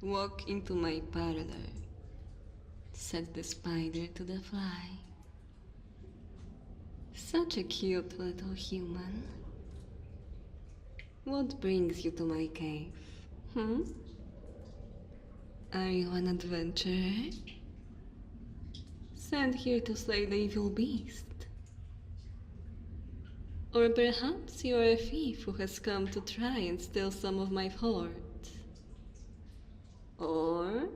Walk into my parlor, said the spider to the fly. Such a cute little human. What brings you to my cave? Are you an adventurer? Sent here to slay the evil beast? Or perhaps you are a thief who has come to try and steal some of my hoard? Or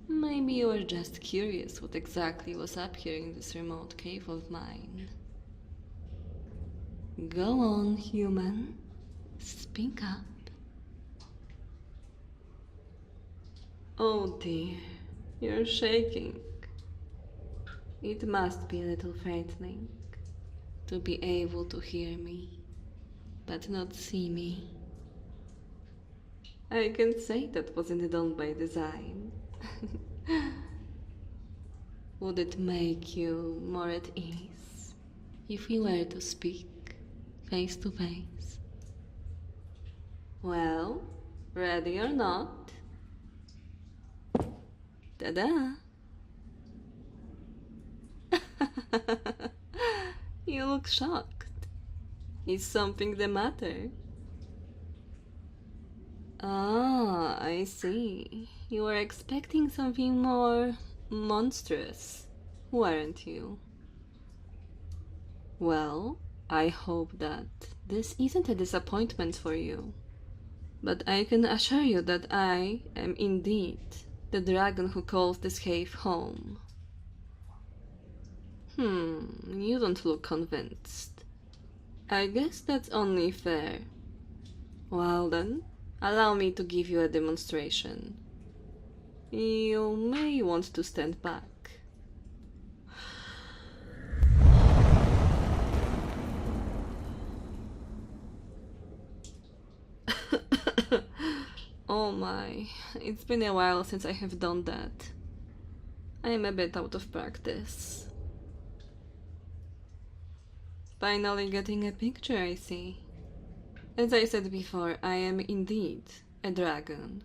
maybe you are just curious what exactly was up here in this remote cave of mine. Go on, human. Speak up. Oh dear, you're shaking. It must be a little frightening to be able to hear me, but not see me. I can say that wasn't done by design. Would it make you more at ease if we were to speak face to face? Well, ready or not? Ta-da! You look shocked. Is something the matter? Ah, I see. You were expecting something more monstrous, weren't you? Well, I hope that this isn't a disappointment for you. But I can assure you that I am indeed the dragon who calls this cave home. You don't look convinced. I guess that's only fair. Well then, allow me to give you a demonstration. You may want to stand back. Oh my, it's been a while since I have done that. I am a bit out of practice. Finally getting a picture, I see. As I said before, I am indeed a dragon.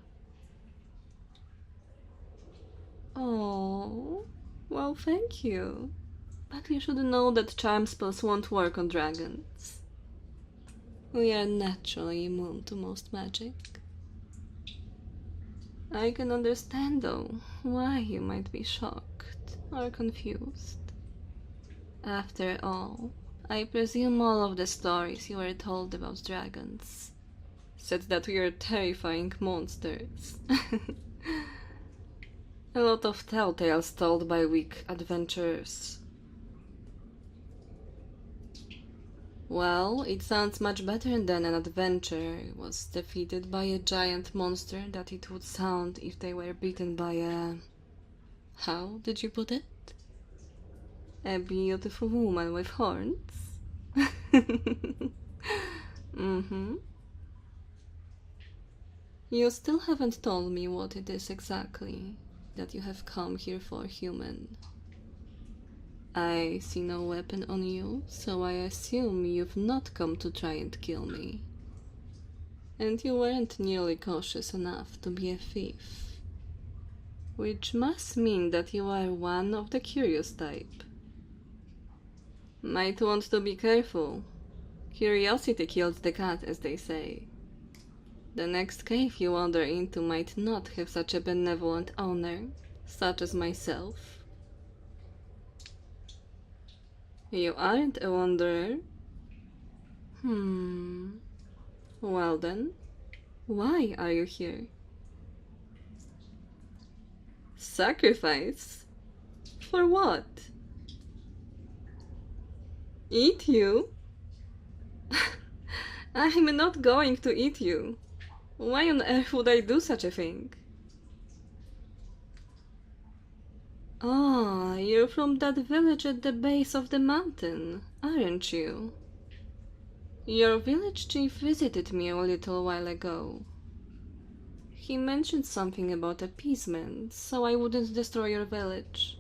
Oh, well, thank you. But you should know that charm spells won't work on dragons. We are naturally immune to most magic. I can understand, though, why you might be shocked or confused. After all, I presume all of the stories you were told about dragons said that we are terrifying monsters. A lot of tall tales told by weak adventurers. Well, it sounds much better than an adventurer was defeated by a giant monster that it would sound if they were beaten by a... How did you put it? A beautiful woman with horns? You still haven't told me what it is exactly that you have come here for, human. I see no weapon on you, so I assume you've not come to try and kill me. And you weren't nearly cautious enough to be a thief. Which must mean that you are one of the curious type. Might want to be careful. Curiosity killed the cat, as they say. The next cave you wander into might not have such a benevolent owner, such as myself. You aren't a wanderer? Well then, why are you here? Sacrifice? For what? Eat you? I'm not going to eat you. Why on earth would I do such a thing? Ah, you're from that village at the base of the mountain, aren't you? Your village chief visited me a little while ago. He mentioned something about appeasement, so I wouldn't destroy your village.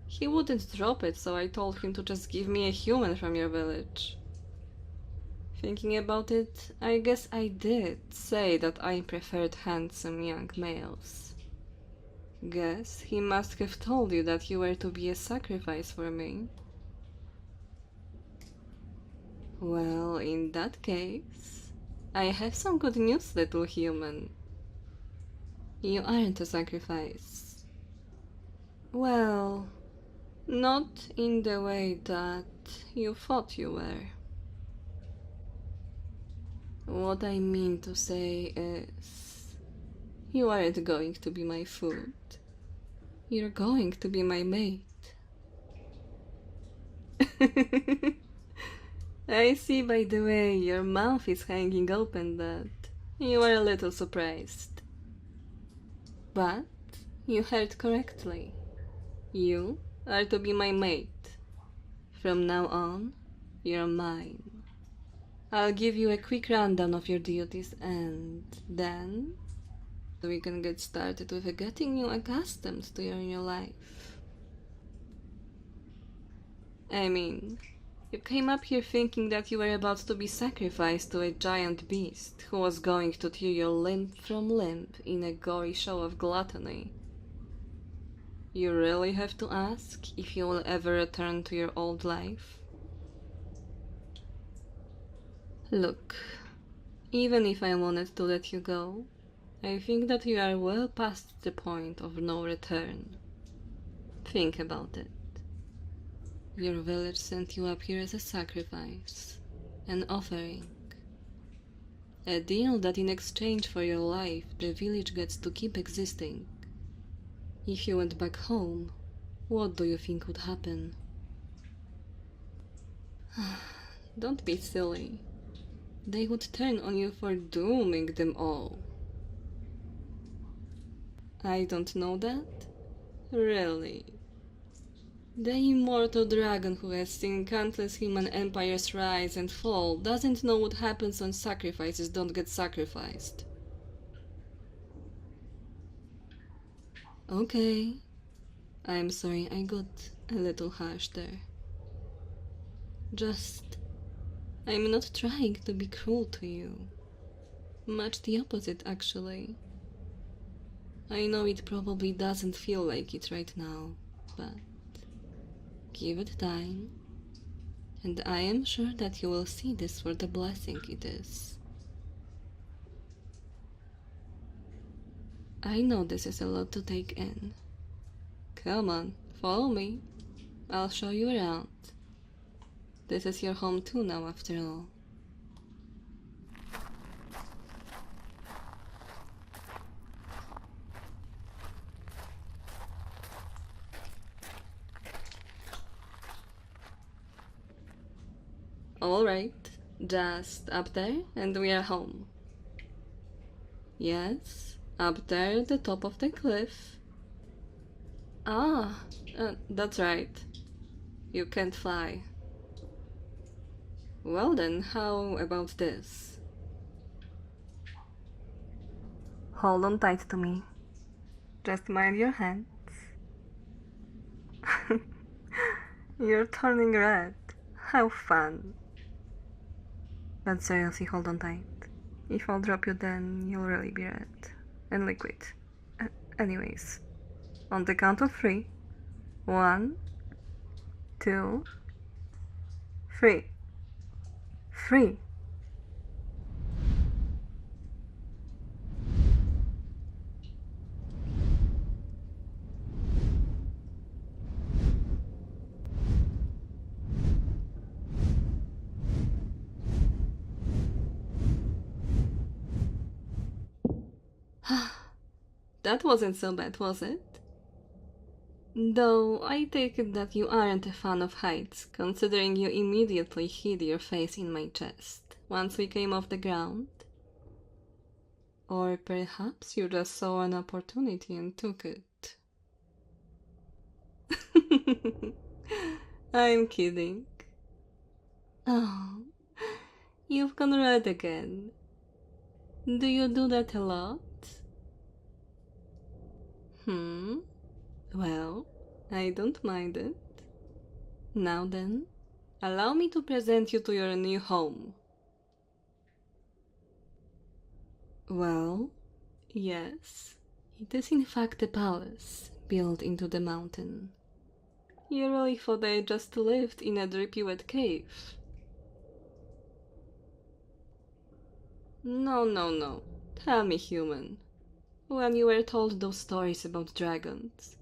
He wouldn't drop it, so I told him to just give me a human from your village. Thinking about it, I guess I did say that I preferred handsome young males. Guess he must have told you that you were to be a sacrifice for me. Well, in that case, I have some good news, little human. You aren't a sacrifice. Well, not in the way that you thought you were. What I mean to say is, you aren't going to be my food. You're going to be my mate. I see by the way your mouth is hanging open that you are a little surprised. But you heard correctly. You are to be my mate. From now on, you're mine. I'll give you a quick rundown of your duties and then we can get started with getting you accustomed to your new life. I mean, you came up here thinking that you were about to be sacrificed to a giant beast who was going to tear you limb from limb in a gory show of gluttony. You really have to ask if you will ever return to your old life? Look, even if I wanted to let you go, I think that you are well past the point of no return. Think about it. Your village sent you up here as a sacrifice, an offering. A deal that in exchange for your life, the village gets to keep existing. If you went back home, what do you think would happen? Don't be silly. They would turn on you for dooming them all. I don't know that? Really? The immortal dragon who has seen countless human empires rise and fall doesn't know what happens when sacrifices don't get sacrificed. Okay. I'm sorry I got a little harsh there. I'm not trying to be cruel to you. Much the opposite, actually. I know it probably doesn't feel like it right now, but give it time, and I am sure that you will see this for the blessing it is. I know this is a lot to take in. Come on, follow me. I'll show you around. This is your home too now, after all. Alright, just up there and we are home. Yes, up there at the top of the cliff. Ah, that's right. You can't fly. Well then, how about this? Hold on tight to me. Just mind your hands. You're turning red. How fun. But seriously, hold on tight. If I'll drop you, then you'll really be red. And liquid. Anyways, on the count of 3. 1, 2, 3. 3. That wasn't so bad, was it? Though I take it that you aren't a fan of heights, considering you immediately hid your face in my chest once we came off the ground. Or perhaps you just saw an opportunity and took it. I'm kidding. Oh, you've gone red again. Do you do that a lot? Well, I don't mind it. Now then, allow me to present you to your new home. Well, yes. It is in fact a palace built into the mountain. You really thought I just lived in a drippy wet cave? No, no, no. Tell me, human. When you were told those stories about dragons,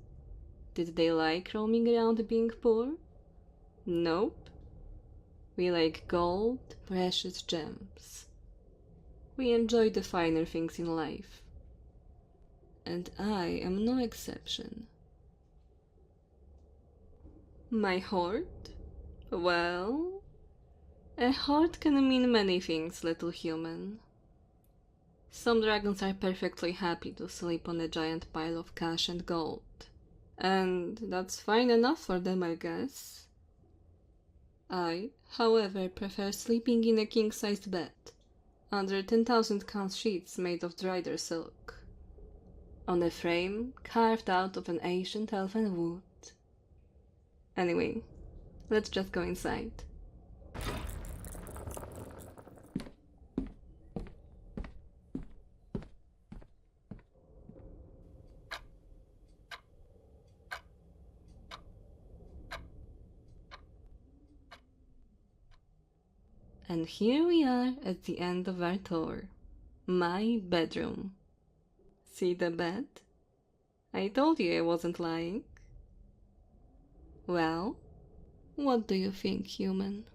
did they like roaming around being poor? Nope. We like gold, precious gems. We enjoy the finer things in life. And I am no exception. My heart? Well, a heart can mean many things, little human. Some dragons are perfectly happy to sleep on a giant pile of cash and gold. And that's fine enough for them, I guess. I, however, prefer sleeping in a king-sized bed, under 10,000 count sheets made of dried silk, on a frame carved out of an ancient elven wood. Anyway, let's just go inside. And here we are at the end of our tour. My bedroom. See the bed? I told you I wasn't lying. Well, what do you think, human?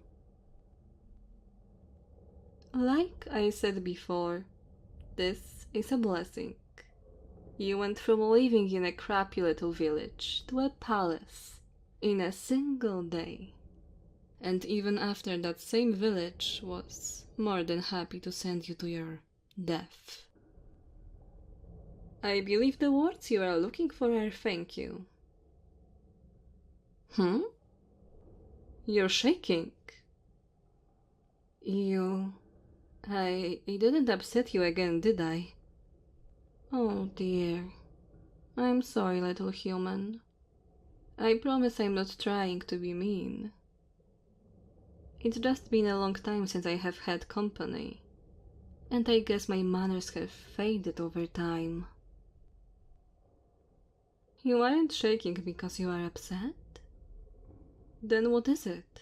Like I said before, this is a blessing. You went from living in a crappy little village to a palace in a single day. And even after that same village was more than happy to send you to your death. I believe the words you are looking for are thank you. You're shaking. I didn't upset you again, did I? Oh dear. I'm sorry, little human. I promise I'm not trying to be mean. It's just been a long time since I have had company, and I guess my manners have faded over time. You aren't shaking because you are upset? Then what is it?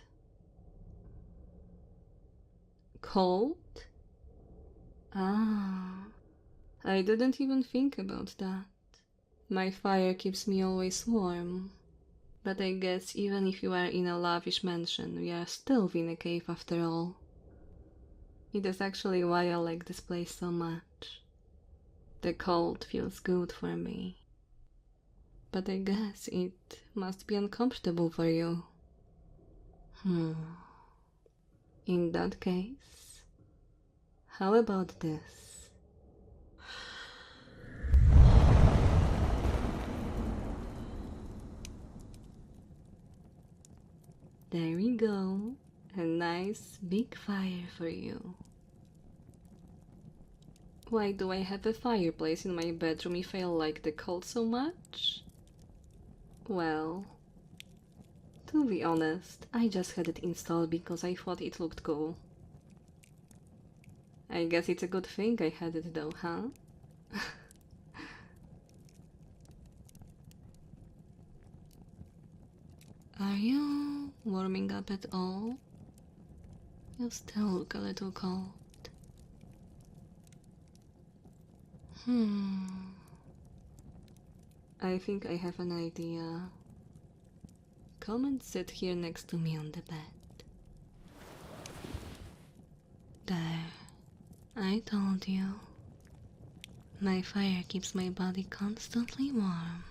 Cold? Ah, I didn't even think about that. My fire keeps me always warm. But I guess even if you are in a lavish mansion, we are still in a cave after all. It is actually why I like this place so much. The cold feels good for me. But I guess it must be uncomfortable for you. In that case, how about this? There we go. A nice big fire for you. Why do I have a fireplace in my bedroom if I like the cold so much? Well, to be honest, I just had it installed because I thought it looked cool. I guess it's a good thing I had it though, huh? Are you warming up at all? You still look a little cold. I think I have an idea. Come and sit here next to me on the bed. There. I told you. My fire keeps my body constantly warm.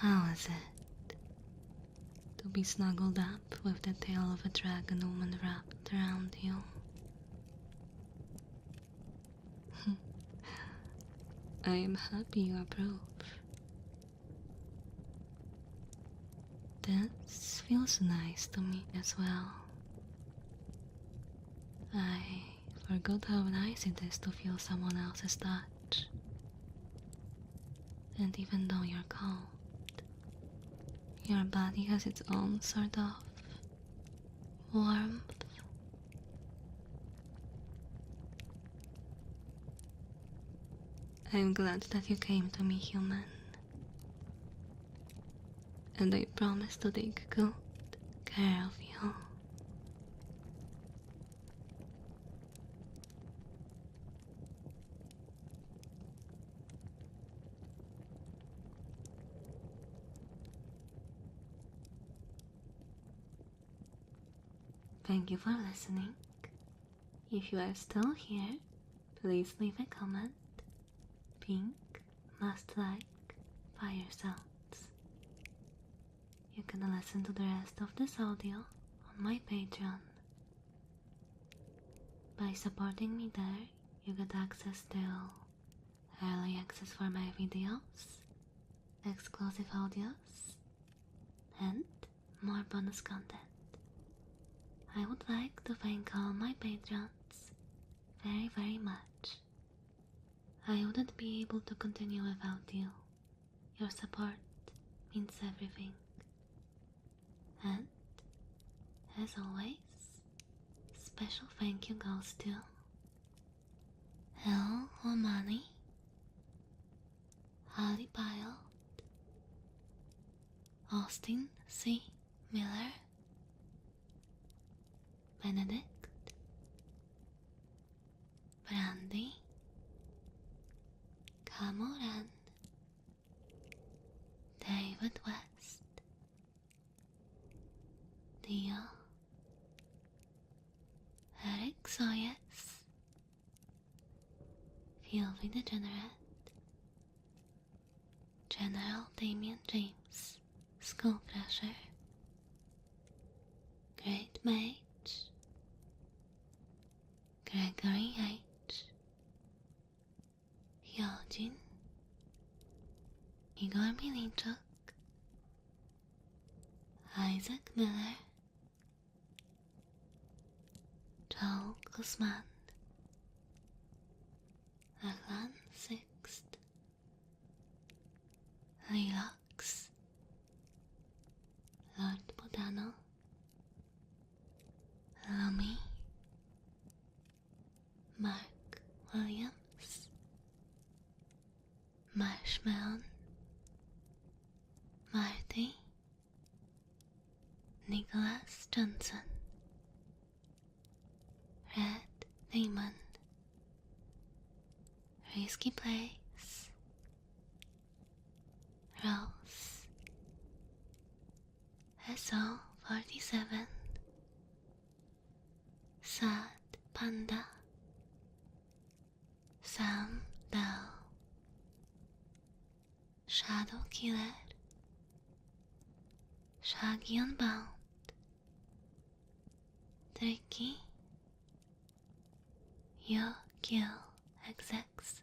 How is it to be snuggled up with the tail of a dragon woman wrapped around you? I am happy you approve. This feels nice to me as well. I forgot how nice it is to feel someone else's touch. And even though you're cold, your body has its own sort of warmth I'm glad that you came to me, human. And I promise to take good care of you. Thank you for listening. If you are still here, please leave a comment. Pink must like fire sounds. You can listen to the rest of this audio on my Patreon. By supporting me there, you get access to early access for my videos, exclusive audios, and more bonus content. I would like to thank all my patrons very, very much. I wouldn't be able to continue without you. Your support means everything. And, as always, special thank you goes to L. Omani, Ali Pyle, Austin C. Miller, Benedict, Brandy, Camoran, David West, Dio, Eric Soyes, Filthy Degenerate, General Damian James, Skullcrusher, Great Mage, Gregory H, Hyojin, Igor Milinchuk, Isaac Miller, Joel Guzman, Alan Sixt, Lilax, Lord Bodano, Lumi, Mark Williams, Marshmallow, Marty, Nicholas Johnson, Red Demon, Risky Place, Rose, SO47, Sad Panda, Sam Dow, Shadow Killer, Shaggy Unbound, Tricky, You Kill XX,